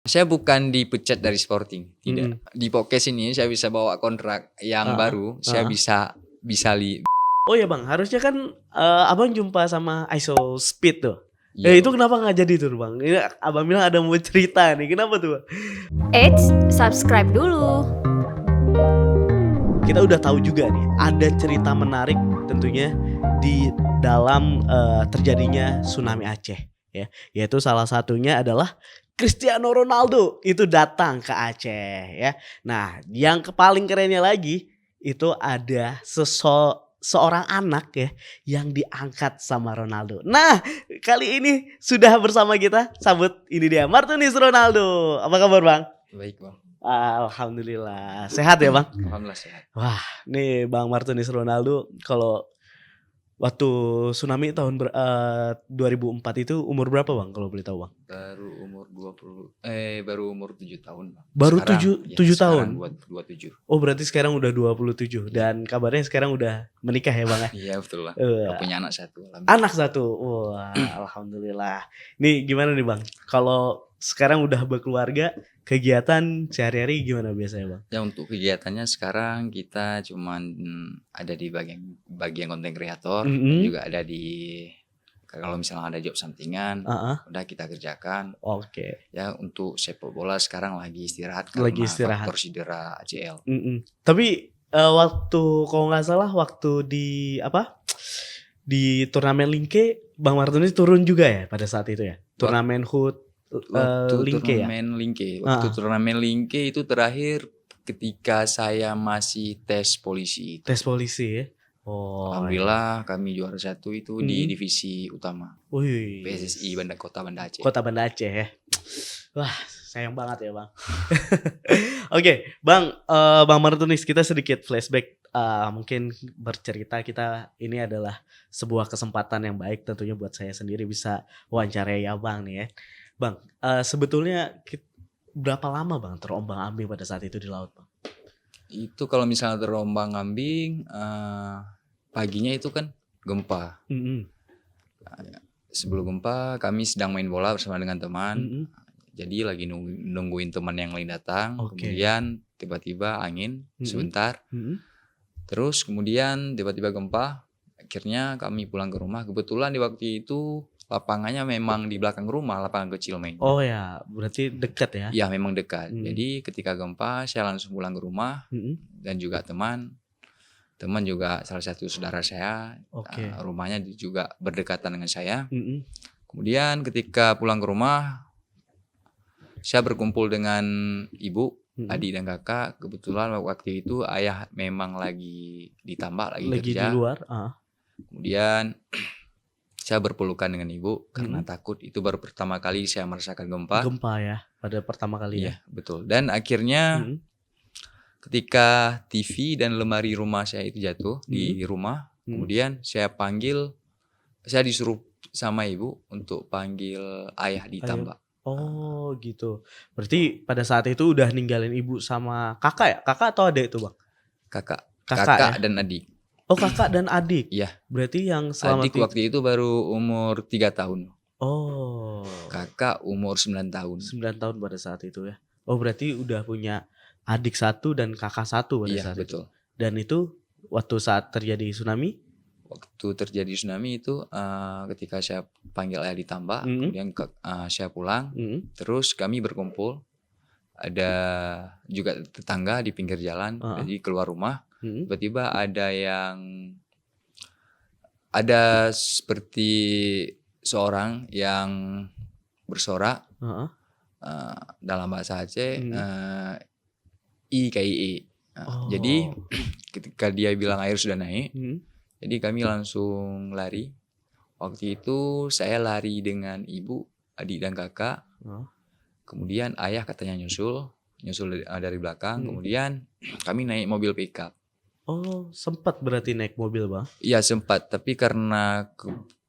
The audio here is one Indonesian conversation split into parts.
Saya bukan dipecat dari Sporting, tidak. Mm-mm. Di podcast ini saya bisa bawa kontrak yang baru, saya bisa Oh ya bang, harusnya kan abang jumpa sama ISO Speed tuh. Iya, Itu kenapa nggak jadi tuh bang? Ini abang bilang ada mau cerita nih, kenapa tuh bang? Eits, subscribe dulu. Kita udah tahu juga nih, ada cerita menarik tentunya di dalam terjadinya tsunami Aceh, ya. Yaitu salah satunya adalah Cristiano Ronaldo itu datang ke Aceh, ya. Nah, yang paling kerennya lagi itu ada seorang anak ya yang diangkat sama Ronaldo. Nah, kali ini sudah bersama kita, sambut ini dia Martinez Ronaldo. Apa kabar bang? baik bang. Alhamdulillah, sehat ya bang? Alhamdulillah sehat. Wah, nih Bang Martinez Ronaldo kalau waktu tsunami tahun 2004 itu umur berapa Bang kalau boleh tahu Bang? Baru umur 7 tahun bang. Baru Sekarang, 7 sekarang tahun. buat 27. Oh, berarti sekarang udah 27 dan kabarnya sekarang udah menikah ya Bang ya? Iya betul lah. Wah. Punya anak satu. Alhamdulillah. Anak satu. Wah, alhamdulillah. Nih gimana nih Bang? Kalau sekarang udah berkeluarga, kegiatan sehari-hari gimana biasanya Bang? Ya untuk kegiatannya sekarang kita cuman ada di bagian konten kreator, Mm-mm. juga ada di kalau misalnya ada job sampingan, udah kita kerjakan. Oke. Ya untuk sepak bola sekarang lagi istirahat Lagi karena istirahat. faktor cedera ACL. Tapi waktu kalau nggak salah waktu di turnamen Linke Bang Martinez turun juga ya pada saat itu ya. Turnamen HUT Linke ya. Waktu turnamen Linke itu terakhir ketika saya masih tes polisi. Tes polisi ya. Oh. Alhamdulillah kami juara 1 itu di divisi utama. Wih. PSSI Kota Banda Aceh. Kota Banda Aceh ya. Wah, sayang banget ya, Bang. Oke, Bang, Bang Martinez, kita sedikit flashback. Mungkin bercerita, kita ini adalah sebuah kesempatan yang baik tentunya buat saya sendiri bisa wawancarai Abang nih ya. Bang, sebetulnya berapa lama Bang terombang-ambing pada saat itu di laut, Bang? Itu kalau misalnya terombang-ambing, paginya itu kan gempa. Sebelum gempa kami sedang main bola bersama dengan teman. Jadi lagi nungguin teman yang lain datang. Kemudian tiba-tiba angin sebentar. Terus kemudian tiba-tiba gempa. Akhirnya kami pulang ke rumah. Kebetulan di waktu itu lapangannya memang di belakang rumah, lapangan kecil main. Oh ya, berarti dekat ya? Ya memang dekat. Jadi ketika gempa saya langsung pulang ke rumah. Dan juga teman juga salah satu saudara saya. Rumahnya juga berdekatan dengan saya. Kemudian ketika pulang ke rumah, saya berkumpul dengan ibu, adik dan kakak. Kebetulan waktu itu ayah memang lagi ditambak, lagi kerja. Di luar. Kemudian saya berpelukan dengan ibu karena takut. Itu baru pertama kali saya merasakan gempa. Gempa ya, pada pertama kali ya. Iya, betul. Dan akhirnya ketika TV dan lemari rumah saya itu jatuh di rumah, kemudian saya disuruh sama ibu untuk panggil ayah ditambak. Oh gitu. Berarti pada saat itu udah ninggalin ibu sama kakak ya? Kakak atau adik itu Bang? Kakak ya? dan adik. Oh kakak dan adik? Iya. Berarti yang selama adik waktu itu baru umur 3 tahun. Oh. Kakak umur 9 tahun. 9 tahun pada saat itu ya. Oh berarti udah punya adik 1 dan kakak 1 pada saat betul. itu. Dan itu waktu saat terjadi tsunami? Waktu terjadi tsunami itu ketika saya panggil ayah ditambak, kemudian saya pulang, terus kami berkumpul. Ada juga tetangga di pinggir jalan, jadi keluar rumah, tiba-tiba ada seperti seorang yang bersorak dalam bahasa Aceh, I kayak I. Jadi ketika dia bilang air sudah naik, jadi kami langsung lari. Waktu itu saya lari dengan ibu, adik dan kakak. Kemudian ayah katanya nyusul dari belakang. Kemudian kami naik mobil pickup. Oh, sempat berarti naik mobil Bang? Iya sempat, tapi karena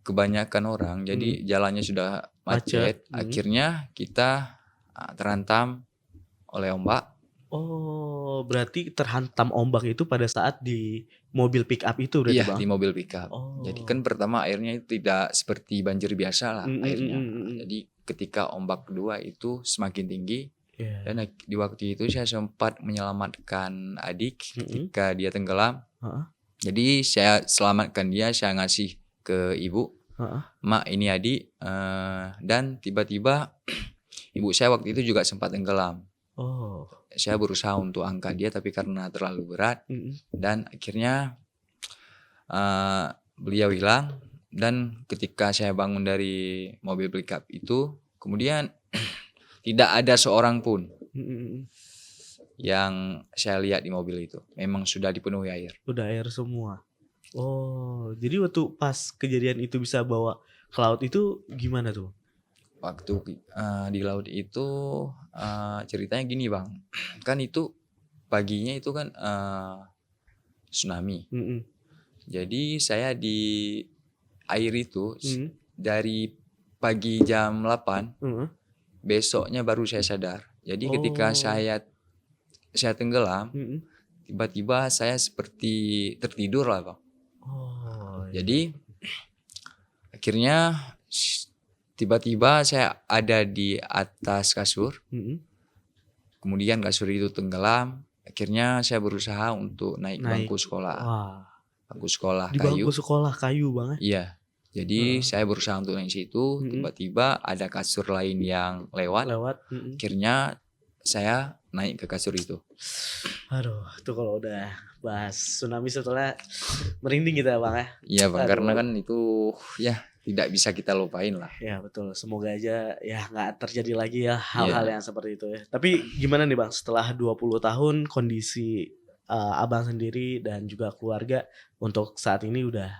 kebanyakan orang, jadi jalannya sudah macet. Akhirnya kita terantam oleh ombak. Oh, berarti terhantam ombak itu pada saat di mobil pick up itu berarti Iya, Bang? di mobil pickup. Jadi kan Oh. pertama airnya itu tidak seperti banjir biasa lah Mhm airnya. mhm mhm. Jadi ketika ombak kedua itu semakin tinggi Iya. dan di waktu itu saya sempat menyelamatkan adik Mhm. ketika dia tenggelam. Heeh Jadi saya selamatkan dia, saya ngasih ke ibu, heeh. "Mak, ini adik." Dan tiba-tiba ibu saya waktu itu juga sempat tenggelam. Oh. Saya berusaha untuk angkat dia tapi karena terlalu berat Mhm. dan akhirnya beliau hilang. Dan ketika saya bangun dari mobil pickup itu, kemudian tidak ada seorang pun Mhm mhm. yang saya lihat di mobil itu. Memang sudah dipenuhi air. Udah air semua. Oh, jadi waktu pas kejadian itu bisa bawa ke laut itu gimana tuh? Waktu di laut itu ceritanya gini Bang, kan itu paginya itu kan tsunami. Mhm. Jadi saya di air itu Mhm. dari pagi jam 8, Heeh. besoknya baru saya sadar. Jadi ketika Oh. saya tenggelam, Mhm. tiba-tiba saya seperti tertidur lah Bang. Oh, iya. Jadi akhirnya tiba-tiba saya ada di atas kasur, Mhm. kemudian kasur itu tenggelam. Akhirnya saya berusaha untuk naik ke Naik. bangku sekolah. Wah, Bangku sekolah di bangku kayu. sekolah kayu Bang ya? Iya. Jadi Heeh. saya berusaha untuk naik situ, Mhm. tiba-tiba ada kasur lain yang lewat. Lewat. Mhm. Akhirnya saya naik ke kasur itu. Aduh, tuh kalau udah bahas tsunami setelah merinding kita Bang ya. Iya Bang, karena Aduh. kan itu ya tidak bisa kita lupain lah. Ya betul, semoga aja ya nggak terjadi lagi ya hal-hal Iya. yang seperti itu ya. Tapi gimana nih Bang, setelah 20 tahun kondisi Abang sendiri dan juga keluarga untuk saat ini udah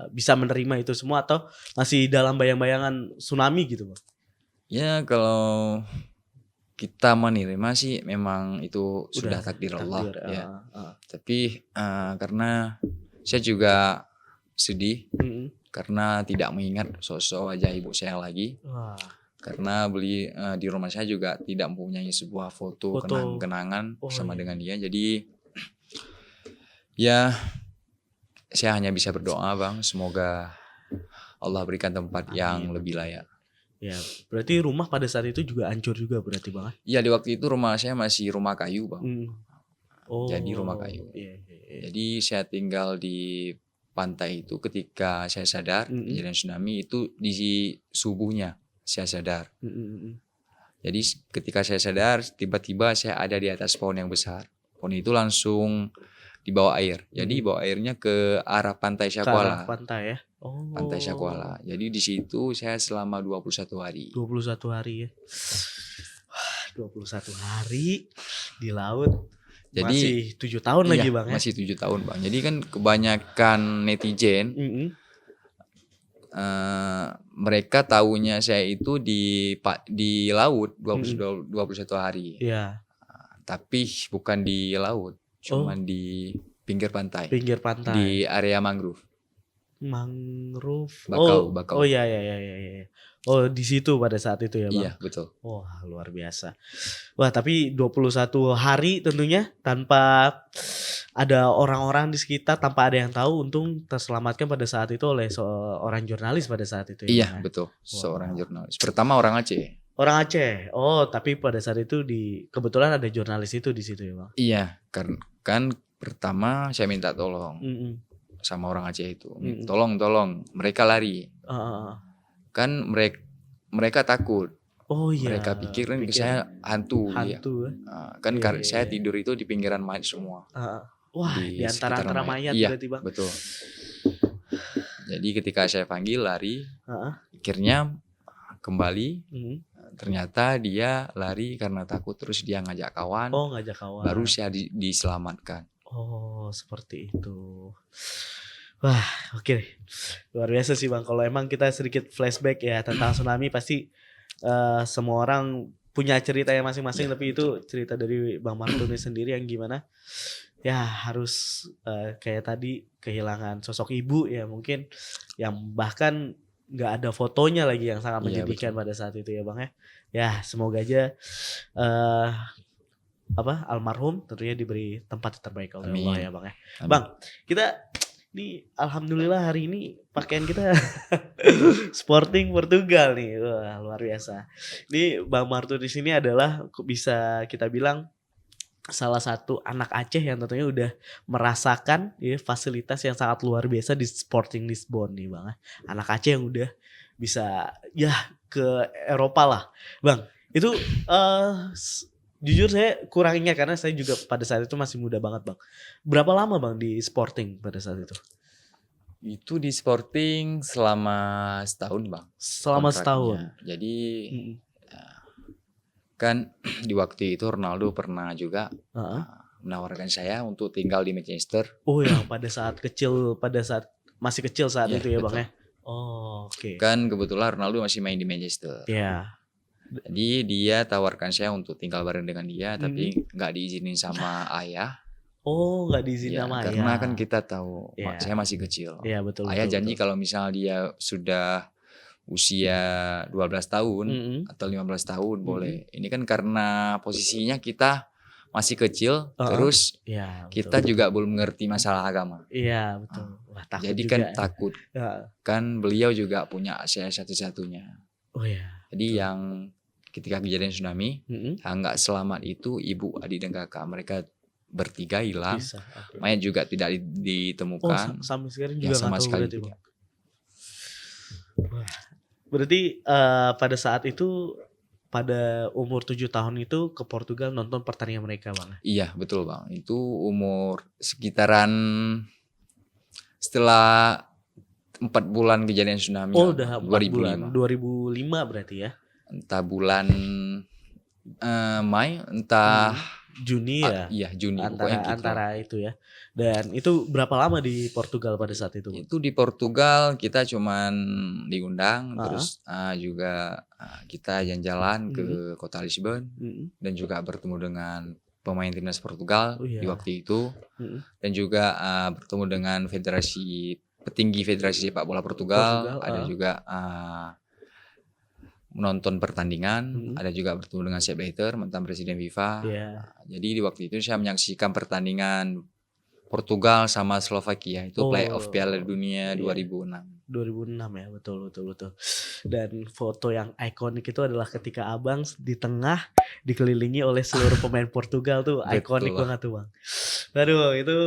bisa menerima itu semua atau masih dalam bayang-bayangan tsunami gitu Bang? Ya kalau kita menerima sih memang itu sudah Udah takdir Allah takdir. ya. Tapi karena saya juga sedih Mhm. karena tidak mengingat sosok wajah ibu saya lagi. Wah, Karena di rumah saya juga tidak mempunyai sebuah foto foto. kenang-kenangan Oh bersama iya. dengan dia. Jadi ya saya hanya bisa berdoa Bang, semoga Allah berikan tempat yang Amin. lebih layak. Ya, berarti rumah pada saat itu juga hancur juga berarti Bang? Iya, di waktu itu rumah saya masih rumah kayu Bang. Jadi rumah Oh, kayu. iya, iya, iya. Jadi saya tinggal di pantai itu ketika saya sadar kejadian tsunami itu di subuhnya saya sadar. Jadi ketika saya sadar tiba-tiba saya ada di atas pohon yang besar. Pohon itu langsung dibawa air. Jadi bawa airnya ke arah pantai Ke arah Syakuala. pantai ya? Oh. Pantai Syakuala. Jadi di situ saya selama 21 hari. 21 hari ya. Wah, 21 hari di laut. Jadi Masih 7 tahun lagi iya, Bang ya? masih 7 tahun Bang. Jadi kan kebanyakan netizen mereka tahunya saya itu di laut 21 hari. Iya. Tapi bukan di laut, Oh, cuman di pinggir pantai. pinggir pantai. Di area mangrove. Mangrove. Bakau. Oh iya, iya, iya, iya. Oh, di situ pada saat itu ya Bang? Iya, betul. Wah, luar biasa. Wah, tapi 21 hari tentunya tanpa ada orang-orang di sekitar, tanpa ada yang tahu, untung terselamatkan pada saat itu oleh seorang jurnalis pada saat itu ya Iya, Bang ya? betul. Seorang jurnalis. Pertama orang Aceh. Orang Aceh. Oh, tapi pada saat itu kebetulan ada jurnalis itu di situ ya Bang? Iya, kan pertama saya minta tolong sama orang Aceh itu. Tolong, mereka lari. Kan mereka takut. Oh iya. Mereka pikir saya hantu. Hantu. Kan saya tidur itu di pinggiran mayat semua. Wah, di antara mayat iya, berarti Bang. Betul. Jadi ketika saya panggil lari, akhirnya kembali. Ternyata dia lari karena takut, terus dia ngajak kawan. Oh, ngajak kawan. Baru saya diselamatkan. Oh, seperti itu. Wah, oke. Luar biasa sih Bang. Kalau emang kita sedikit flashback ya tentang tsunami, pasti semua orang punya cerita yang masing-masing. Tapi itu cerita dari Bang Martuni sendiri yang gimana ya harus kayak tadi kehilangan sosok ibu ya mungkin, yang bahkan nggak ada fotonya lagi, yang sangat menyedihkan pada saat itu ya Bang ya. Ya semoga aja almarhum tentunya diberi tempat terbaik oleh Amin. Allah ya Bang ya. Amin. Bang, kita ini alhamdulillah hari ini pakaian kita Sporting Portugal nih. Wah, luar biasa. Ini Bang Marto di sini adalah bisa kita bilang salah satu anak Aceh yang tentunya udah merasakan ya, fasilitas yang sangat luar biasa di Sporting Lisbon nih Bang. Anak Aceh yang udah bisa ya ke Eropa lah. Bang, itu jujur saya kurang ingat karena saya juga pada saat itu masih muda banget Bang. Berapa lama Bang di Sporting pada saat itu? Itu di Sporting selama setahun Bang. Selama kontraknya. setahun. Jadi kan di waktu itu Ronaldo pernah juga menawarkan saya untuk tinggal di Manchester. Oh ya, pada saat masih kecil saat Iya, itu ya betul. Bang ya. Oh, oke. Kan kebetulan Ronaldo masih main di Manchester. Ya. Jadi dia tawarkan saya untuk tinggal bareng dengan dia, tapi nggak diizinin sama ayah. Oh, nggak diizinin Ya, sama ayah. karena kan kita tahu Iya. saya masih kecil. Iya, betul. Ayah betul, janji betul. kalau misal dia sudah usia 12 tahun atau 15 tahun boleh. Ini kan karena posisinya kita masih kecil, terus Iya, betul. kita juga belum mengerti masalah agama. Iya, betul. Wah, takut Jadi juga kan ya. takut. Ya. Kan beliau juga punya saya satu-satunya. Oh ya. Jadi yang ketika kejadian tsunami, yang nggak selamat itu ibu, adik dan kakak. Mereka bertiga hilang. Bisa. Oke. Mayat juga tidak Oh, ditemukan. sampai sekarang Ya, juga sama nggak tahu sekali berarti, tidak. Bang. Wah. Berarti pada saat itu pada umur 7 tahun itu ke Portugal nonton pertandingan mereka Bang. Iya betul Bang. Itu umur sekitaran setelah 4 bulan kejadian tsunami. Oh, lah, udah 4 Bang. bulan. 2005 berarti ya. Entah bulan Mei, entah Juni ya. iya Juni pokoknya gitu. Antara itu ya. Dan itu berapa lama di Portugal pada saat itu? Bang? Itu di Portugal kita cuman diundang, terus juga kita jalan-jalan ke kota Lisbon dan juga bertemu dengan pemain timnas Portugal di waktu itu dan juga bertemu dengan petinggi Federasi Sepak Bola Portugal. Ada juga menonton pertandingan, ada juga bertemu dengan Sepp Blatter, mantan presiden FIFA. Jadi di waktu itu saya menyaksikan pertandingan Portugal sama Slovakia itu playoff Piala Dunia 2006. 2006 ya, betul. Dan foto yang ikonik itu adalah ketika Abang di tengah dikelilingi oleh seluruh pemain Portugal tuh, ikonik banget tuh Bang. Aduh, itu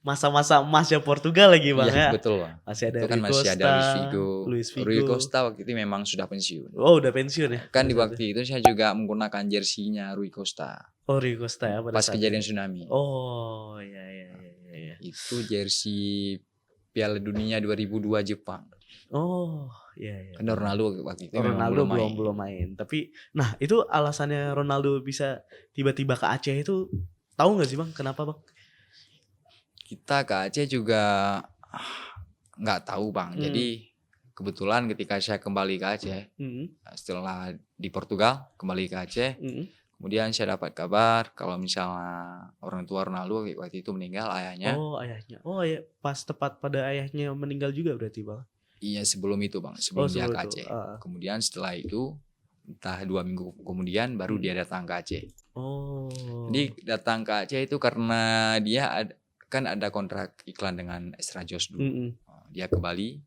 masa-masa emasnya Portugal lagi Bang ya. Betul Bang. Masih ada itu kan Rui masih Costa, ada Luis Figo. Rui Costa waktu itu memang sudah pensiun. Oh, udah pensiun ya? Kan di waktu itu saya juga menggunakan jersinya Rui Costa. Oh, Rui Costa ya pada pas saat kejadian tsunami. Oh, iya. Itu jersey Piala Dunia 2002 Jepang. Oh, iya. Kan Ronaldo waktu itu Ronaldo belum main. Tapi nah, itu alasannya Ronaldo bisa tiba-tiba ke Aceh itu tahu nggak sih Bang? Kenapa Bang? Kita ke Aceh juga nggak tahu Bang. Jadi kebetulan ketika saya kembali ke Aceh, setelah di Portugal kembali ke Aceh, kemudian saya dapat kabar kalau misalnya orang tua Ronaldo waktu itu meninggal, ayahnya. Oh, ayahnya. Oh ya, pas tepat pada ayahnya meninggal juga berarti Bang? Iya sebelum itu Bang, sebelum dia ke Aceh. Kemudian setelah itu entah 2 minggu kemudian baru dia datang ke Aceh. Oh. Jadi datang ke Aceh itu karena dia kan ada kontrak iklan dengan Extra Joss dulu. Dia ke Bali.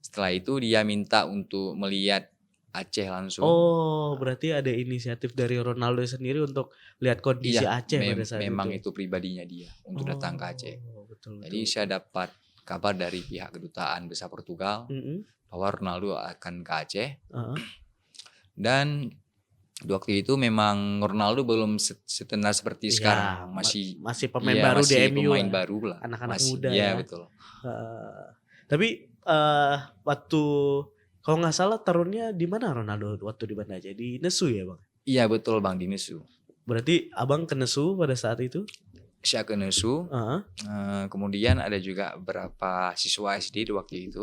Setelah itu dia minta untuk melihat Aceh langsung. Oh, berarti ada inisiatif dari Ronaldo sendiri untuk lihat kondisi Aceh pada saat memang itu. itu pribadinya dia untuk datang ke Aceh. Betul. Jadi saya dapat kabar dari pihak kedutaan besar Portugal bahwa Ronaldo akan ke Aceh. Dan di waktu itu memang Ronaldo belum setenar seperti sekarang, masih pemain baru di MU. Pemain baru lah. Anak-anak muda ya. ya. Betul. Tapi waktu kalau nggak salah turunnya di mana Ronaldo waktu di mana aja? Di Nesu ya Bang? Iya betul Bang, di Nesu. Berarti Abang ke Nesu pada saat itu? Saya ke Nesu. Kemudian ada juga beberapa siswa SD di waktu itu.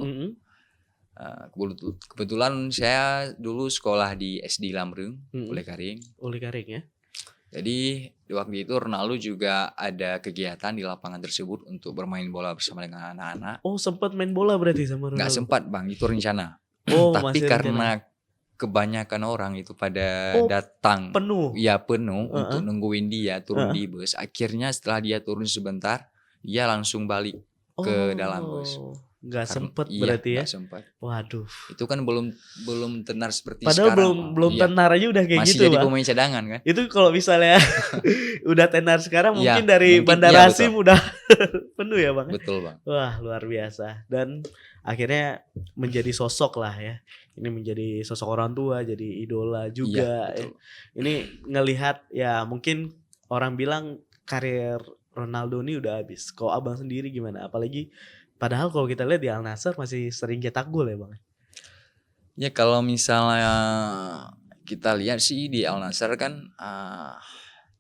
Kebetulan saya dulu sekolah di SD Lamrung, Ule Karing ya. Jadi di waktu itu Ronaldo juga ada kegiatan di lapangan tersebut untuk bermain bola bersama dengan anak-anak. Oh sempat main bola berarti sama Ronaldo? Nggak sempat Bang, itu rencana. Oh, tapi karena kebanyakan orang itu pada Oh, datang, penuh. ya penuh Heeh. untuk nungguin dia turun Heeh. di bus. Akhirnya setelah dia turun sebentar, dia langsung balik ke dalam bus. Nggak sempet Iya, berarti ya. nggak sempat. Waduh. Itu kan belum tenar seperti Padahal sekarang. belum Iya. tenar aja udah kayak Masih gitu, jadi Bang. pemain cadangan kan? Itu kalau misalnya udah tenar sekarang Iya, mungkin dari mungkin Bandara iya, Hasim betul. udah penuh ya, Bang. Betul Bang. Wah, luar biasa. Dan akhirnya menjadi sosok lah ya. Ini menjadi sosok orang tua, jadi idola juga. Iya, betul. Ini ngelihat ya mungkin orang bilang karir Ronaldo ini udah habis. Kalau Abang sendiri gimana? Apalagi padahal kalau kita lihat di Al Nassr masih sering cetak gol ya, Bang. Ya kalau misalnya kita lihat sih di Al Nassr kan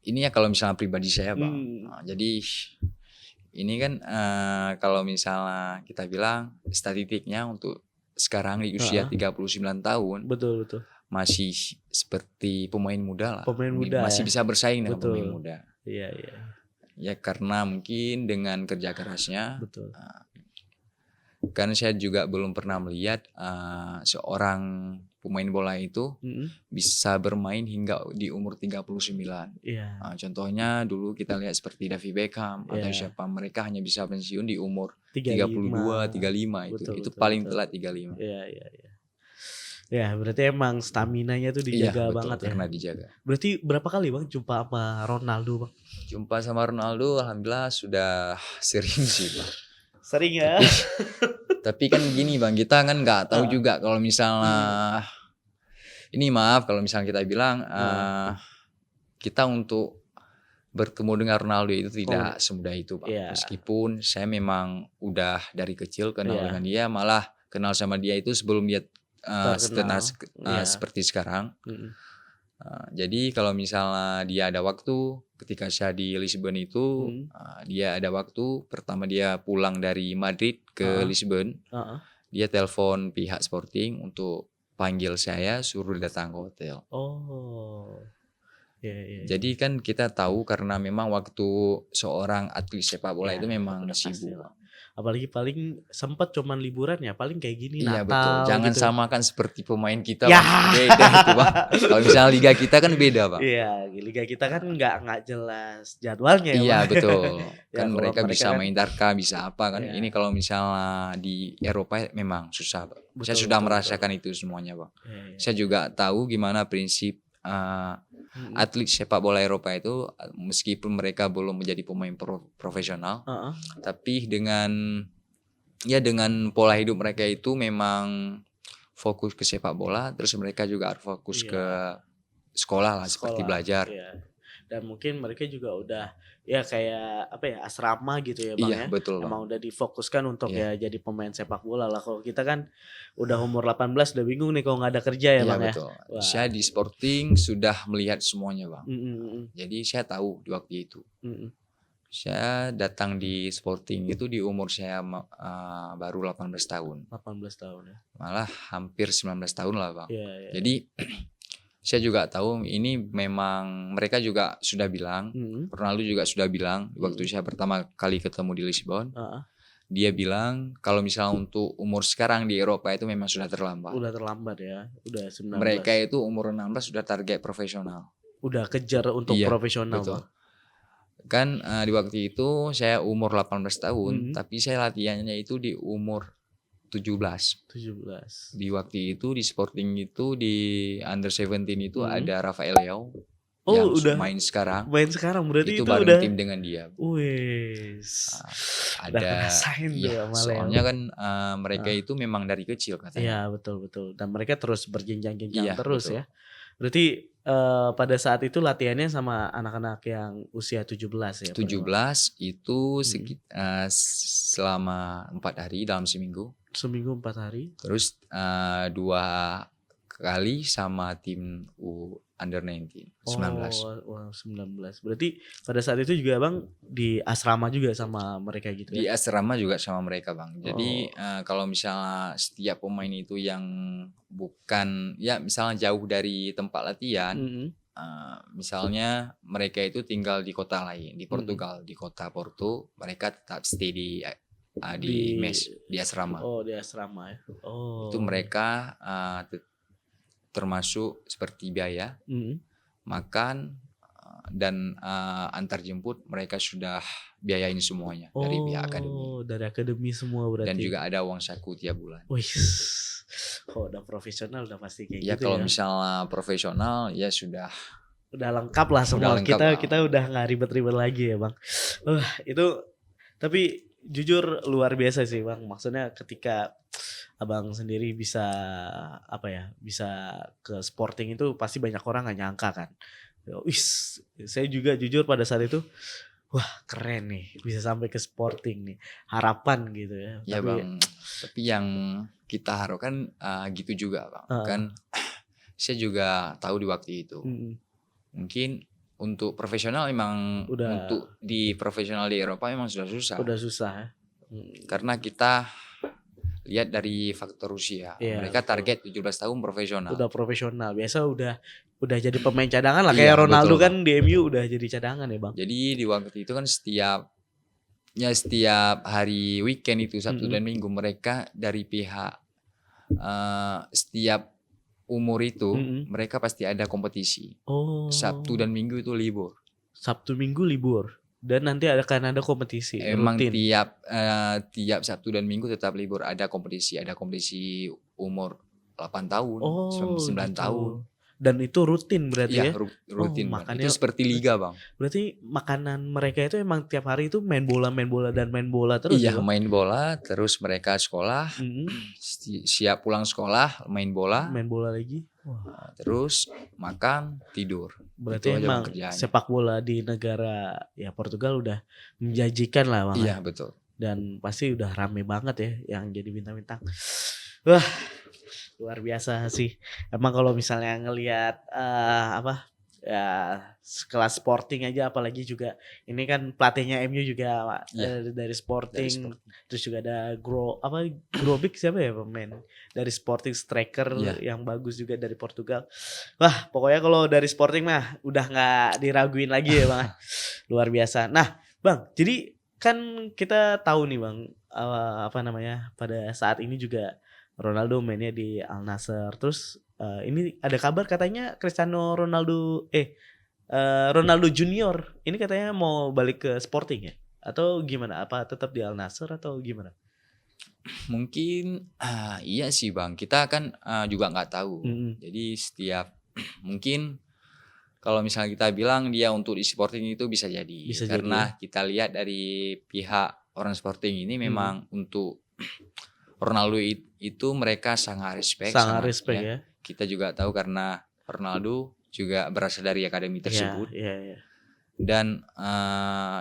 ini ya kalau misalnya pribadi saya Bang. Jadi ini kan kalau misalnya kita bilang statistiknya untuk sekarang di usia 39 tahun Betul. masih seperti pemain muda lah. Pemain muda masih ya. bisa bersaing dengan Betul. pemain muda. Iya. Ya karena mungkin dengan kerja kerasnya. Betul. Kan saya juga belum pernah melihat seorang pemain bola itu bisa bermain hingga di umur 39. Iya. Contohnya dulu kita lihat seperti David Beckham atau siapa, mereka hanya bisa pensiun di umur 32, 35 itu. Betul, Itu betul, paling betul. telat 35. Iya. Ya, berarti emang staminanya tuh dijaga Iya, betul, banget ya. karena dijaga. Berarti berapa kali Bang jumpa sama Ronaldo, Bang? Jumpa sama Ronaldo alhamdulillah sudah sering sih, Bang. Sering ya. Tapi kan gini Bang, kita kan nggak tahu juga kalau misalnya ini maaf kalau misalnya kita bilang kita untuk bertemu dengan Ronaldo itu tidak semudah itu Bang. Iya. Meskipun saya memang udah dari kecil kenal Iya. dengan dia, malah kenal sama dia itu sebelum dia Terkenal. Iya. seperti sekarang. Jadi kalau misalnya dia ada waktu, ketika saya di Lisbon itu dia ada waktu, pertama dia pulang dari Madrid ke Lisbon, dia telepon pihak Sporting untuk panggil saya suruh datang ke hotel. Oh. Iya. Jadi kan kita tahu karena memang waktu seorang atlet sepak bola itu memang udah pasti sibuk. lah. Apalagi paling sempat cuman liburan ya, paling kayak gini Iya Natal betul. Jangan gitu. samakan seperti pemain kita Ya. Bang. Beda itu Bang. Kalau misalnya liga kita kan beda Bang. Iya, liga kita kan nggak jelas jadwalnya ya. Iya Bang. betul. Ya, Kan kalau mereka bisa kan- main Darka, bisa apa kan. Iya. Ini kalau misalnya di Eropa memang susah Bang. Saya Betul, sudah betul, merasakan itu semuanya Bang. Iya. Saya juga tahu gimana prinsip atlet sepak bola Eropa itu, meskipun mereka belum menjadi pemain profesional, tapi dengan pola hidup mereka itu memang fokus ke sepak bola, terus mereka juga harus fokus ke sekolah lah, seperti belajar. Iya. Dan mungkin mereka juga udah ya kayak apa ya, asrama gitu ya Bang Iya, ya. betul Bang. Emang udah difokuskan untuk ya jadi pemain sepak bola lah. Kalau kita kan udah umur 18 udah bingung nih kalau nggak ada kerja ya Iya, Bang betul. ya. Wah. Saya di Sporting sudah melihat semuanya Bang. Jadi saya tahu di waktu itu. Saya datang di Sporting itu di umur saya baru 18 tahun. 18 tahun ya. Malah hampir 19 tahun lah Bang. Iya. Jadi saya juga tahu ini memang mereka juga sudah bilang, Ronaldo juga sudah bilang waktu saya pertama kali ketemu di Lisbon. Dia bilang kalau misalnya untuk umur sekarang di Eropa itu memang sudah terlambat. Udah terlambat ya. Udah 19. Mereka itu umur 16 sudah target profesional. Udah kejar untuk profesional. Betul. Kan di waktu itu saya umur 18 tahun, tapi saya latihannya itu di umur 17. Di waktu itu di Sporting itu di Under 17 itu ada Rafael Leao yang udah main sekarang. Main sekarang berarti itu baru udah tim dengan dia. Wes. Ada soalnya kan mereka itu memang dari kecil katanya. Iya, betul. Dan mereka terus berjenjang-jenjang terus betul. ya. Berarti pada saat itu latihannya sama anak-anak yang usia 17 ya. 17 itu selama 4 hari dalam seminggu. Seminggu 4 hari. Terus 2 kali sama tim Under 19, 19. Wah, 19. Berarti pada saat itu juga Bang di asrama juga sama mereka gitu Di ya? asrama juga sama mereka Bang. Jadi kalau misalnya setiap pemain itu yang bukan, ya misalnya jauh dari tempat latihan, misalnya mereka itu tinggal di kota lain, di Portugal, di kota Porto, mereka tetap stay di mes, di asrama. Di asrama ya. Itu mereka termasuk seperti biaya, makan, dan antar jemput mereka sudah biayain semuanya dari pihak akademi. Dari akademi semua berarti. Dan juga ada uang saku tiap bulan. Wih, udah profesional udah pasti kayak Ya gitu kalau ya. misalnya profesional ya sudah Lengkap lah semua. lengkap lah. Kita udah nggak ribet-ribet lagi ya bang. Itu tapi jujur luar biasa sih bang. Maksudnya ketika abang sendiri bisa bisa ke sporting itu pasti banyak orang nggak nyangka kan. Wis, saya juga jujur pada saat itu, wah keren nih bisa sampai ke sporting nih, harapan gitu ya. Ya bang, tapi yang kita harapkan gitu juga bang. Kan saya juga tahu di waktu itu. Mungkin untuk profesional memang untuk di profesional di Eropa memang sudah susah. Udah susah ya. Karena kita lihat dari faktor usia. Mereka target 17 tahun profesional. Udah profesional. Biasa udah jadi pemain cadangan lah kayak Ronaldo betul, kan di MU udah jadi cadangan ya, Bang. Jadi di waktu itu kan setiap hari weekend itu Sabtu dan Minggu mereka dari pihak setiap umur itu mereka pasti ada kompetisi. Sabtu dan Minggu itu libur. Sabtu Minggu libur. Dan nanti akan ada kompetisi. Emang rutin. tiap Sabtu dan Minggu tetap libur, ada kompetisi umur 8 tahun, 9 gitu. Tahun. Dan itu rutin berarti ya? Rutin. Makanya, itu seperti liga bang. Berarti makanan mereka itu emang tiap hari itu main bola terus. Iya, main bola terus mereka sekolah, siap pulang sekolah main bola lagi. Wah. Terus makan tidur. Berarti emang sepak bola di negara ya Portugal udah menjanjikan lah bang. Iya betul. Dan pasti udah rame banget ya yang jadi bintang-bintang. Wah luar biasa sih. Emang kalau misalnya ngelihat kelas Sporting aja, apalagi juga ini kan pelatihnya MU juga dari Sporting. Terus juga ada Grobic siapa ya pemain dari Sporting, striker yang bagus juga dari Portugal. Wah pokoknya kalau dari Sporting mah udah nggak diraguin lagi ya bang. Luar biasa. Nah bang, jadi kan kita tahu nih bang, pada saat ini juga Ronaldo mainnya di Al Nassr. Terus ini ada kabar katanya Cristiano Ronaldo Ronaldo Junior ini katanya mau balik ke Sporting ya? Atau gimana? Apa tetap di Al Nassr atau gimana? Mungkin iya sih bang. Kita kan juga nggak tahu. Jadi mungkin kalau misalnya kita bilang dia untuk di Sporting itu bisa jadi. Karena kita lihat dari pihak orang Sporting ini memang untuk Ronaldo itu mereka sangat respect. Ya. Kita juga tahu karena Ronaldo juga berasal dari akademi tersebut. Dan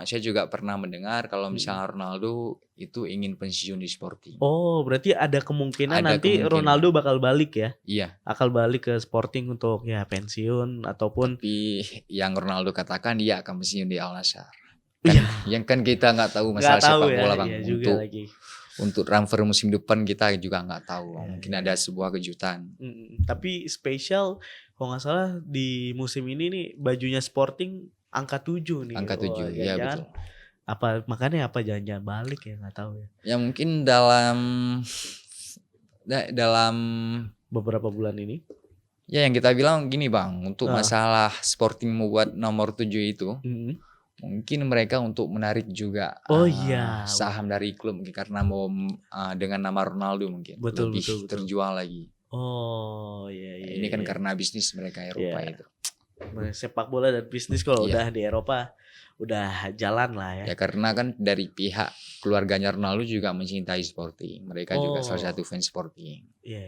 saya juga pernah mendengar kalau misalnya Ronaldo itu ingin pensiun di Sporting. Oh, berarti ada kemungkinan nanti Ronaldo bakal balik ya? Iya. Akal balik ke Sporting untuk ya pensiun ataupun. Tapi yang Ronaldo katakan dia akan pensiun di Al Nassr. Yang kan kita nggak tahu masalah sepak bola bang. Untuk transfer musim depan kita juga nggak tahu. Mungkin ada sebuah kejutan. Tapi spesial kalau nggak salah di musim ini nih bajunya Sporting angka 7 nih. Angka 7 ya betul. Makanya jangan-jangan balik ya nggak tahu ya. Ya mungkin dalam beberapa bulan ini. Ya yang kita bilang gini bang, untuk masalah Sporting membuat nomor 7 itu. Mungkin mereka untuk menarik juga saham dari klub mungkin karena mau dengan nama Ronaldo mungkin lebih terjual lagi. Ini kan karena bisnis mereka Eropa itu. Sepak bola dan bisnis kalau udah di Eropa udah jalan lah ya. Ya karena kan dari pihak keluarganya Ronaldo juga mencintai Sporting. Mereka juga salah satu fans Sporting. Iya.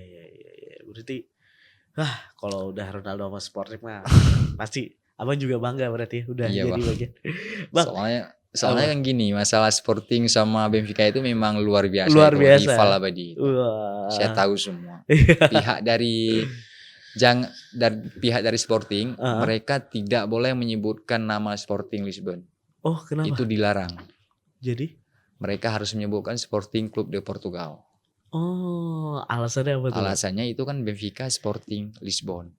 Berarti kalau udah Ronaldo sama Sporting mah pasti abang juga bangga berarti udah jadi bagian. Bang, soalnya kan gini, masalah Sporting sama Benfica itu memang luar biasa. Rival abadi. Saya tahu semua. Pihak dari Sporting, mereka tidak boleh menyebutkan nama Sporting Lisbon. Oh, kenapa? Itu dilarang. Jadi mereka harus menyebutkan Sporting Club de Portugal. Oh, alasannya apa tuh? Alasannya itu kan Benfica Sporting Lisbon.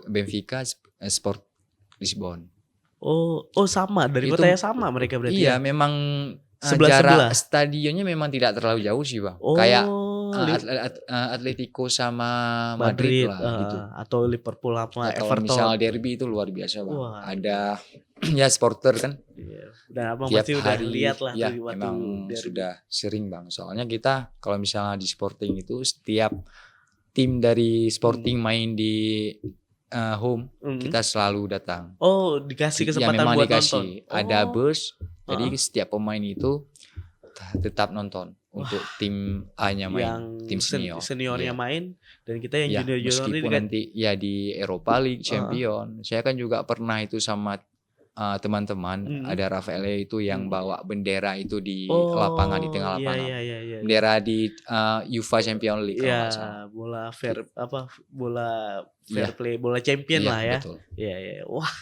Benfica Sport Lisbon. Oh sama dari kotanya sama mereka berarti. Iya, memang jarak stadionnya memang tidak terlalu jauh sih bang. Kayak Atletico sama Madrid Madrid lah gitu. atau Liverpool apa Ya, kalau Everton. misalnya derby itu luar biasa bang. Wah. Ada ya supporter kan. Iya. Dan abang Tiap pasti udah hari lihat lah ya tuh waktu emang derby. sudah sering bang. Soalnya kita kalau misalnya di Sporting itu setiap tim dari Sporting main di home kita selalu datang. Oh, dikasih kesempatan memang buat dikasih. nonton. Ada bus. Jadi setiap pemain itu tetap nonton untuk tim A-nya main, yang tim senior. Seniornya main dan kita yang Ya, junior meskipun nanti ya di Europa League, Champion. Saya kan juga pernah itu sama teman-teman. Ada Rafael itu yang bawa bendera itu di lapangan, di tengah lapangan. Iya. Bendera di UEFA Champion League kalau nggak salah. Bola fair bola fair play, bola champion lah ya. Betul. Iya. Wah.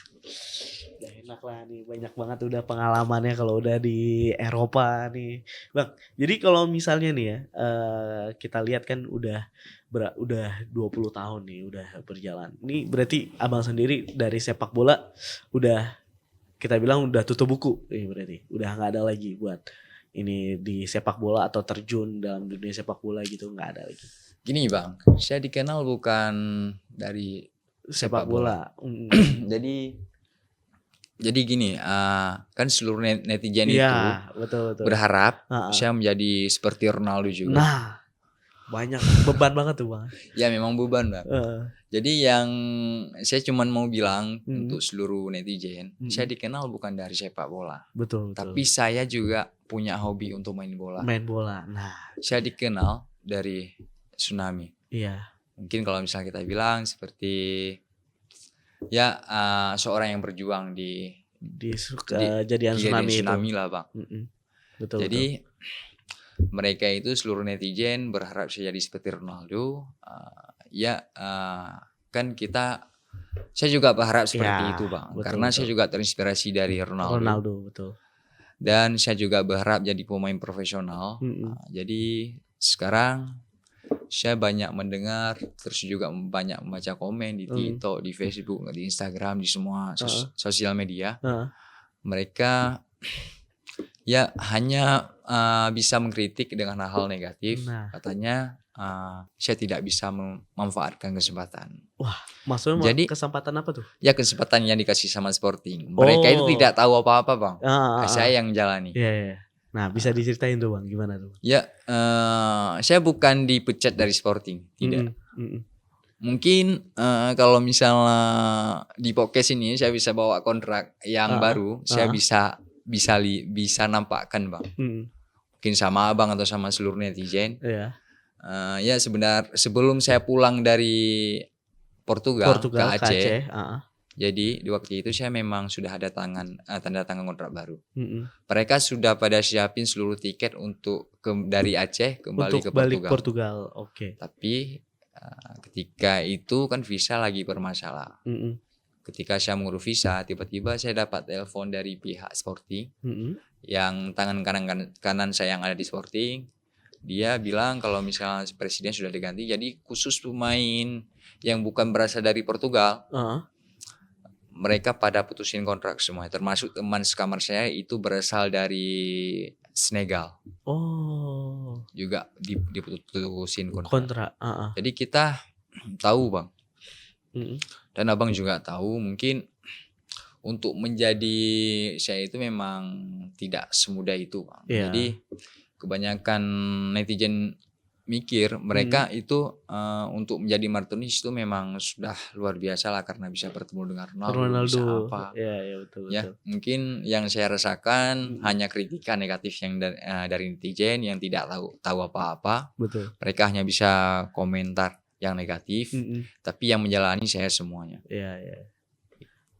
Udah enak lah nih, banyak banget udah pengalamannya kalau udah di Eropa nih. Bang, jadi kalau misalnya nih ya, kita lihat kan udah 20 tahun nih udah berjalan. Ini berarti abang sendiri dari sepak bola udah kita bilang udah tutup buku nih berarti. Udah gak ada lagi buat ini di sepak bola atau terjun dalam dunia sepak bola gitu, gak ada lagi. Gini bang, saya dikenal bukan dari sepak bola. Jadi gini, kan seluruh netizen itu betul. berharap saya menjadi seperti Ronaldo juga. Nah, banyak beban banget tuh bang. Ya memang beban bang. Jadi yang saya cuman mau bilang untuk seluruh netizen, saya dikenal bukan dari sepak bola. Betul. Tapi saya juga punya hobi untuk main bola. Nah, saya dikenal dari Tsunami. Iya. Mungkin kalau misalnya kita bilang seperti ya seorang yang berjuang di jadian tsunami lah bang. Betul. Jadi mereka itu seluruh netizen berharap saya jadi seperti Ronaldo. Kan saya juga berharap seperti itu bang. Karena saya juga terinspirasi dari Ronaldo. Betul. Dan saya juga berharap jadi pemain profesional. Jadi sekarang saya banyak mendengar, terus juga banyak membaca komen di TikTok, di Facebook, di Instagram, di semua sosial media. Mereka ya hanya bisa mengkritik dengan hal-hal negatif. Katanya saya tidak bisa memanfaatkan kesempatan. Wah, maksudnya jadi kesempatan apa tuh? Ya kesempatan yang dikasih sama Sporting. Mereka itu tidak tahu apa-apa bang. Saya yang jalani. Iya. Nah, bisa diceritain tuh bang, gimana tuh? Ya, saya bukan dipecat dari Sporting, tidak. Mungkin kalau misalnya di podcast ini saya bisa bawa kontrak yang baru, saya bisa nampakkan bang. Mungkin sama abang atau sama seluruh netizen. Ya sebelum saya pulang dari Portugal ke Aceh. Jadi di waktu itu saya memang sudah ada tanda tangan kontrak baru. Mereka sudah pada siapin seluruh tiket untuk dari Aceh kembali ke Portugal. Oke. Tapi ketika itu kan visa lagi bermasalah. Ketika saya mengurus visa, tiba-tiba saya dapat telepon dari pihak Sporting yang tangan kanan saya yang ada di Sporting. Dia bilang kalau misalnya presiden sudah diganti, jadi khusus pemain yang bukan berasal dari Portugal. Mereka pada putusin kontrak semua, termasuk teman sekamar saya itu berasal dari Senegal. Juga diputusin kontrak. Jadi kita tahu bang, dan abang juga tahu mungkin untuk menjadi saya itu memang tidak semudah itu bang. Jadi kebanyakan netizen mikir mereka itu untuk menjadi Martinez itu memang sudah luar biasa lah karena bisa bertemu dengan Ronaldo. Bisa apa. Betul. Mungkin yang saya rasakan hanya kritikan negatif yang dari netizen yang tidak tahu apa-apa. Betul. Mereka hanya bisa komentar yang negatif, tapi yang menjalani saya semuanya. Iya.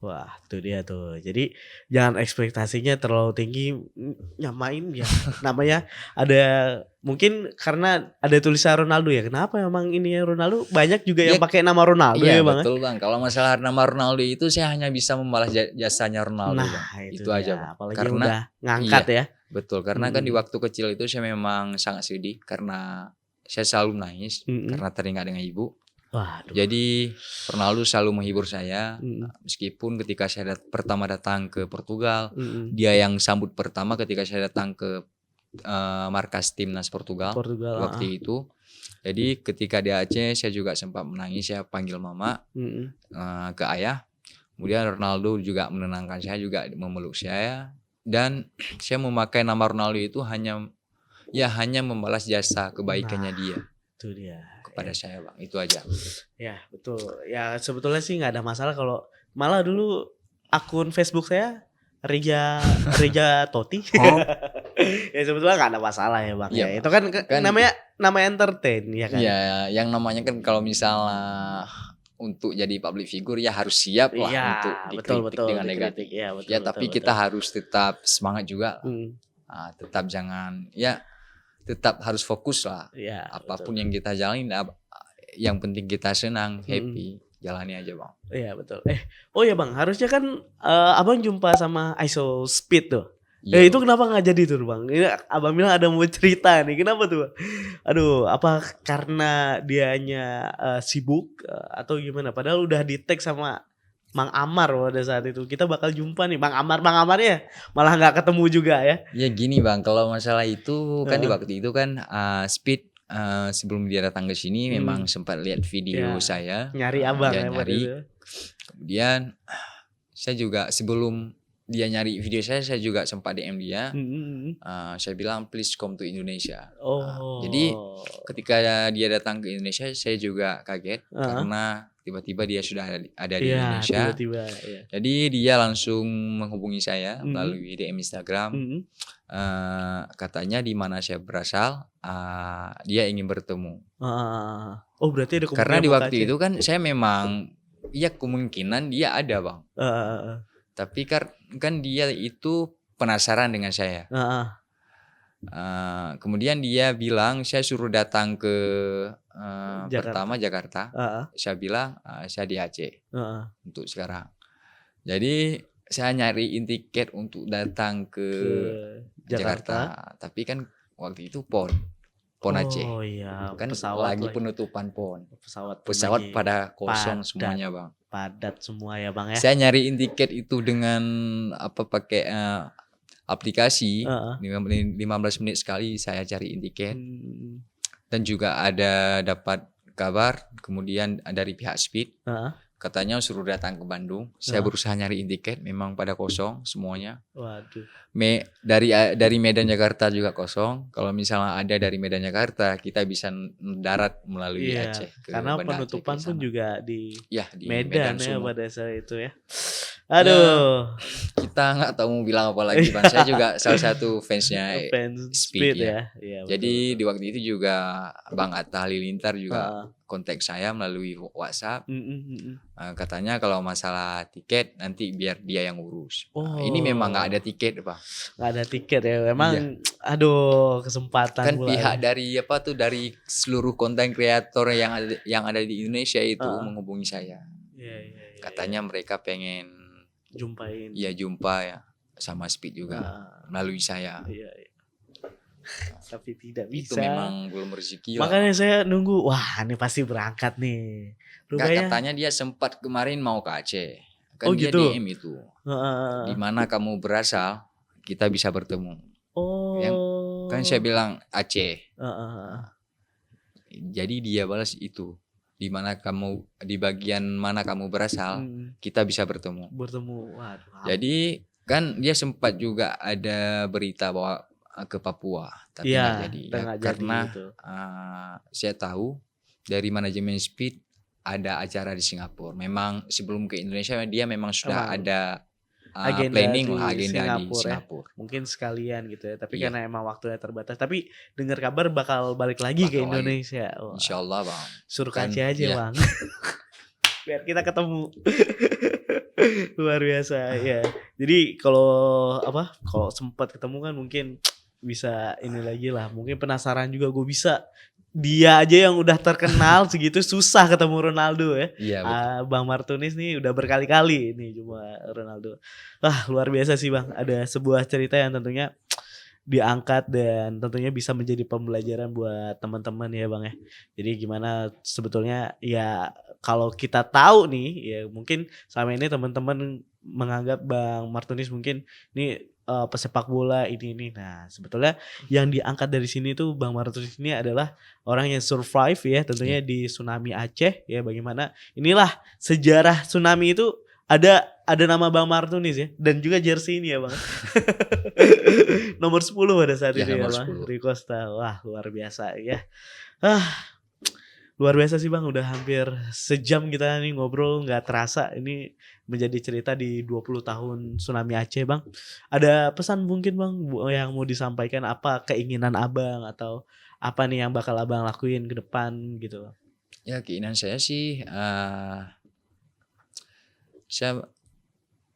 Wah, itu dia tuh. Jadi jangan ekspektasinya terlalu tinggi, nyamain ya. Namanya ada mungkin karena ada tulisan Ronaldo ya. Kenapa emang ini ya Ronaldo? Banyak juga yang pakai nama Ronaldo ya, Bang. Betul, Bang. Kalau masalah nama Ronaldo itu saya hanya bisa membalas jasanya Ronaldo, Bang. Itu aja, Bang. Apalagi karena udah ngangkat ya. Betul, karena kan di waktu kecil itu saya memang sangat sedih karena saya selalu nangis karena teringat dengan ibu. Waduh. Jadi Ronaldo selalu menghibur saya meskipun ketika saya pertama datang ke Portugal, dia yang sambut pertama ketika saya datang ke markas timnas Portugal Portugal. waktu itu. Jadi ketika di Aceh saya juga sempat menangis, saya panggil mama ke ayah. Kemudian Ronaldo juga menenangkan saya, juga memeluk saya, dan saya memakai nama Ronaldo itu hanya membalas jasa kebaikannya dia. Itu dia. Kepada saya bang, itu aja. Ya betul. Ya sebetulnya sih nggak ada masalah kalau malah dulu akun Facebook saya Reja Totti. Oh. Ya sebetulnya nggak ada masalah ya bang. Iya, Ya, itu kan nama entertain ya kan. Iya, yang namanya kan kalau misalnya untuk jadi public figure ya harus siap lah untuk dikritik dengan negatif. Ya, betul, ya tapi kita harus tetap semangat juga. Tetap jangan tetap harus fokus lah. Ya, apapun yang kita jalani, yang penting kita senang, happy, jalani aja bang. Iya betul. Oh ya bang, harusnya kan abang jumpa sama ISO Speed tuh. Iya, itu kenapa nggak jadi tuh bang? Ini abang bilang ada mau cerita nih, kenapa tuh? Aduh, apa karena dianya sibuk atau gimana? Padahal udah di tag sama Mang Amar pada saat itu. Kita bakal jumpa nih Mang Amarnya malah nggak ketemu juga ya. Ya gini bang, kalau masalah itu kan di waktu itu kan Speed sebelum dia datang ke sini memang sempat lihat video saya. Nyari abang ya nyari. Kemudian saya juga sebelum dia nyari video saya juga sempat DM dia. Saya bilang please come to Indonesia. Jadi ketika dia datang ke Indonesia saya juga kaget karena tiba-tiba dia sudah ada di Indonesia. Jadi dia langsung menghubungi saya melalui DM Instagram. Katanya di mana saya berasal, dia ingin bertemu. Oh berarti ada karena di waktu itu kan saya memang kemungkinan dia ada bang. Tapi kan dia itu penasaran dengan saya. Kemudian dia bilang saya suruh datang ke pertama Jakarta. Saya bilang saya di Aceh untuk sekarang. Jadi saya nyariin tiket untuk datang ke Jakarta. Tapi kan waktu itu PON Aceh. Oh iya, kan pesawat lagi penutupan PON. Pesawat pada kosong padat. semuanya bang. Padat semua ya bang ya. Saya nyariin tiket itu dengan pakai aplikasi 15 menit sekali saya cariin tiket. Dan juga ada dapat kabar kemudian dari pihak Speed katanya suruh datang ke Bandung. Saya berusaha nyariin tiket, memang pada kosong semuanya. Waduh. Dari Medan Jakarta juga kosong. Kalau misalnya ada dari Medan Jakarta, kita bisa darat melalui Aceh. Karena penutupan pun juga di Medan ya pada saat itu ya. Aduh. Kita nggak tahu mau bilang apa lagi bang. Saya juga salah satu fansnya Speed ya. Jadi di waktu itu juga Bang Atta Halilintar juga kontak saya melalui WhatsApp. Katanya kalau masalah tiket nanti biar dia yang urus. Ini memang nggak ada tiket bang. Nggak ada tiket ya. Memang aduh kesempatan. Kan pihak dari seluruh konten kreator yang ada di Indonesia itu menghubungi saya. Katanya mereka pengen jumpain. Iya jumpa ya sama Speed juga melalui saya. Tapi tidak bisa. Itu memang belum rezeki lah. Makanya saya nunggu. Wah ini pasti berangkat nih. Katanya dia sempat kemarin mau ke Aceh. Kan dia gitu? DM itu. Di mana kamu berasal kita bisa bertemu. Kan saya bilang Aceh. Jadi dia balas itu. Di bagian mana kamu berasal kita bisa bertemu. Waduh. Jadi kan dia sempat juga ada berita bahwa ke Papua tapi nggak jadi karena saya tahu dari manajemen Speed ada acara di Singapura. Memang sebelum ke Indonesia dia memang sudah ada planning agenda di Singapura. Mungkin sekalian gitu ya. Tapi karena emang waktunya terbatas. Tapi dengar kabar bakal balik lagi ke Indonesia. Insyaallah bang. Suruh kasih aja bang. Biar kita ketemu. Luar biasa ya. Jadi kalau sempat ketemu kan mungkin bisa ini lagi lah. Mungkin penasaran juga gue bisa. Dia aja yang udah terkenal segitu susah ketemu Ronaldo ya. Iya, Bang Martunis nih udah berkali-kali nih cuma Ronaldo. Luar biasa sih bang. Ada sebuah cerita yang tentunya diangkat dan tentunya bisa menjadi pembelajaran buat teman-teman ya bang ya. Jadi gimana sebetulnya ya kalau kita tahu nih ya mungkin selama ini teman-teman menganggap Bang Martunis mungkin ini pesepak bola ini. Nah, sebetulnya yang diangkat dari sini tuh Bang Martinus ini adalah orang yang survive ya tentunya di tsunami Aceh ya, bagaimana inilah sejarah tsunami itu ada nama Bang Martinus ya, dan juga jersey ini ya Bang. Nomor 10 pada saat itu ya Bang, Rui Costa. Wah, luar biasa ya. Luar biasa sih Bang, udah hampir sejam kita nih ngobrol, gak terasa ini menjadi cerita di 20 tahun tsunami Aceh Bang. Ada pesan mungkin Bang yang mau disampaikan, apa keinginan Abang atau apa nih yang bakal Abang lakuin ke depan gitu Bang? Ya keinginan saya sih saya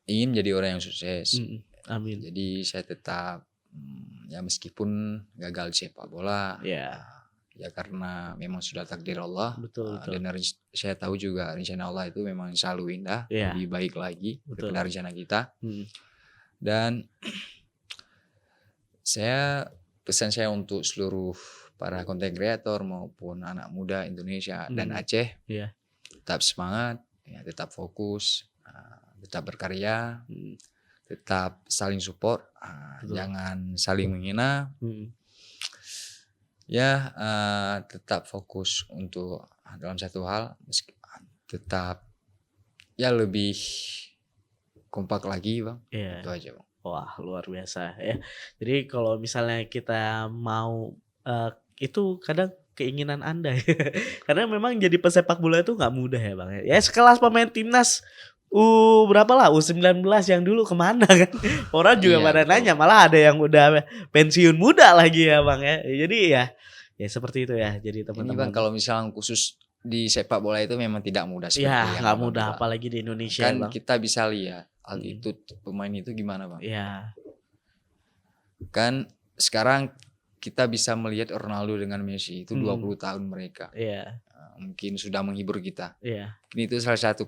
ingin menjadi orang yang sukses. Amin. Jadi saya tetap ya meskipun gagal di sepak bola ya karena memang sudah takdir Allah. Betul. Dan saya tahu juga rencana Allah itu memang selalu indah, lebih baik lagi daripada rencana kita. Dan pesan saya untuk seluruh para content creator maupun anak muda Indonesia dan Aceh, tetap semangat, ya, tetap fokus, tetap berkarya, tetap saling support, jangan saling menghina. Ya, tetap fokus untuk dalam satu hal, tetap ya lebih kompak lagi Bang. Itu aja Bang. Wah, luar biasa ya. Jadi kalau misalnya kita mau itu kadang keinginan Anda ya. Karena memang jadi pesepak bola itu nggak mudah ya Bang. Ya sekelas pemain timnas berapa lah U19 yang dulu kemana kan? Orang juga pada nanya, malah ada yang udah pensiun muda lagi ya Bang ya. Jadi ya seperti itu ya. Jadi teman-teman. Ini Bang, kalau misalnya khusus di sepak bola itu memang tidak mudah seperti ya, nggak mudah bilang. Apalagi di Indonesia kan Bang. Kita bisa lihat altitude pemain itu gimana Bang. Iya. Kan sekarang kita bisa melihat Ronaldo dengan Messi itu 20 tahun mereka. Iya. Mungkin sudah menghibur kita. Iya. Ini itu salah satu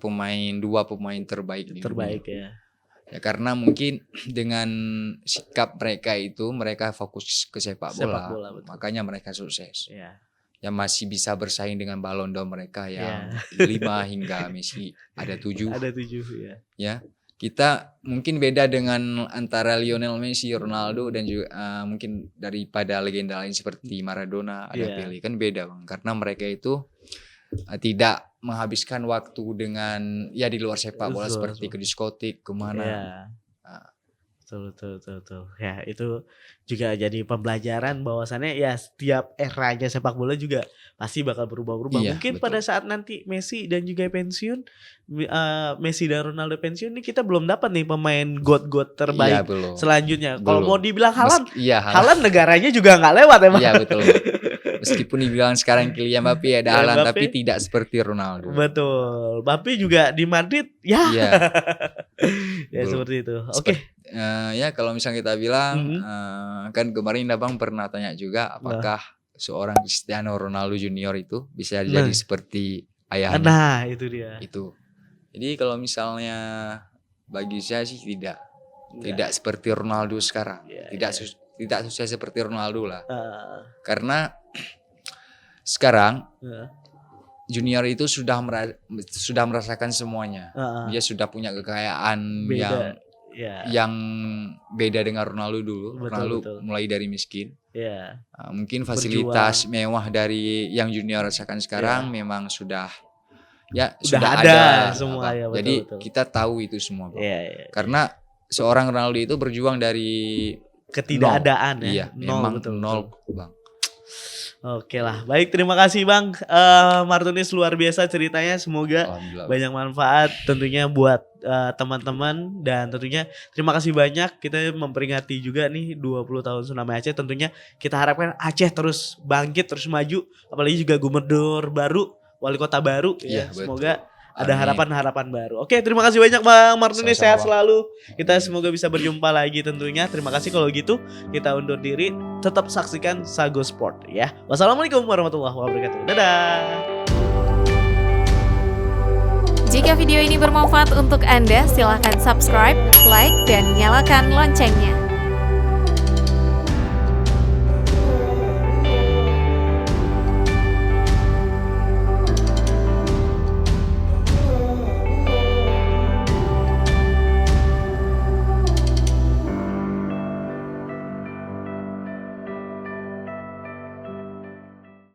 dua pemain terbaik di dunia. Ya. Ya karena mungkin dengan sikap mereka itu mereka fokus ke sepak bola makanya mereka sukses. Iya. Yang masih bisa bersaing dengan Ballon d'Or mereka yang 5 hingga Messi ada 7. Ada 7 ya. Ya. Kita mungkin beda dengan antara Lionel Messi, Ronaldo dan juga mungkin daripada legenda lain seperti Maradona, ada Pele, kan beda Bang. Karena mereka itu tidak menghabiskan waktu dengan ya di luar sepak bola seperti ke diskotik, kemana. Betul. Ya itu juga jadi pembelajaran bahwasannya ya setiap eranya sepak bola juga pasti bakal berubah-ubah. Mungkin pada saat nanti Messi dan juga pensiun, Messi dan Ronaldo pensiun nih kita belum dapat nih pemain god terbaik selanjutnya. Kalau mau dibilang Haaland negaranya juga nggak lewat emang. Iya betul. Meskipun dibilang sekarang Kylian Mbappé ada Haaland tapi tidak seperti Ronaldo. Betul. Mbappé juga di Madrid ya seperti itu. Oke. Ya kalau misalnya kita bilang kan kemarin Abang pernah tanya juga apakah seorang Cristiano Ronaldo Junior itu bisa jadi seperti ayahnya. Nah itu dia. Itu. Jadi kalau misalnya bagi saya sih tidak seperti Ronaldo sekarang. Tidak sukses seperti Ronaldo lah. Karena sekarang Junior itu sudah merasakan semuanya. Dia sudah punya kekayaan yang beda dengan Ronaldo dulu. Ronaldo mulai dari miskin. Mungkin fasilitas mewah dari yang Junior rasakan sekarang memang sudah ada semua ya. Jadi kita tahu itu semua Bang. Karena seorang Ronaldo itu berjuang dari ketidakadaan nol. Iya, memang nol Bang. Oke lah, baik, terima kasih Bang Martinus, luar biasa ceritanya, semoga banyak manfaat tentunya buat teman-teman, dan tentunya terima kasih banyak. Kita memperingati juga nih 20 tahun Tsunami Aceh, tentunya kita harapkan Aceh terus bangkit, terus maju, apalagi juga gubernur baru, wali kota baru ya, semoga ada harapan-harapan baru. Oke, terima kasih banyak Bang Martinus, sehat selalu. Kita semoga bisa berjumpa lagi tentunya. Terima kasih, kalau gitu kita undur diri. Tetap saksikan Sago Sport ya. Wassalamualaikum warahmatullahi wabarakatuh. Dadah. Jika video ini bermanfaat untuk Anda, silakan subscribe, like, dan nyalakan loncengnya.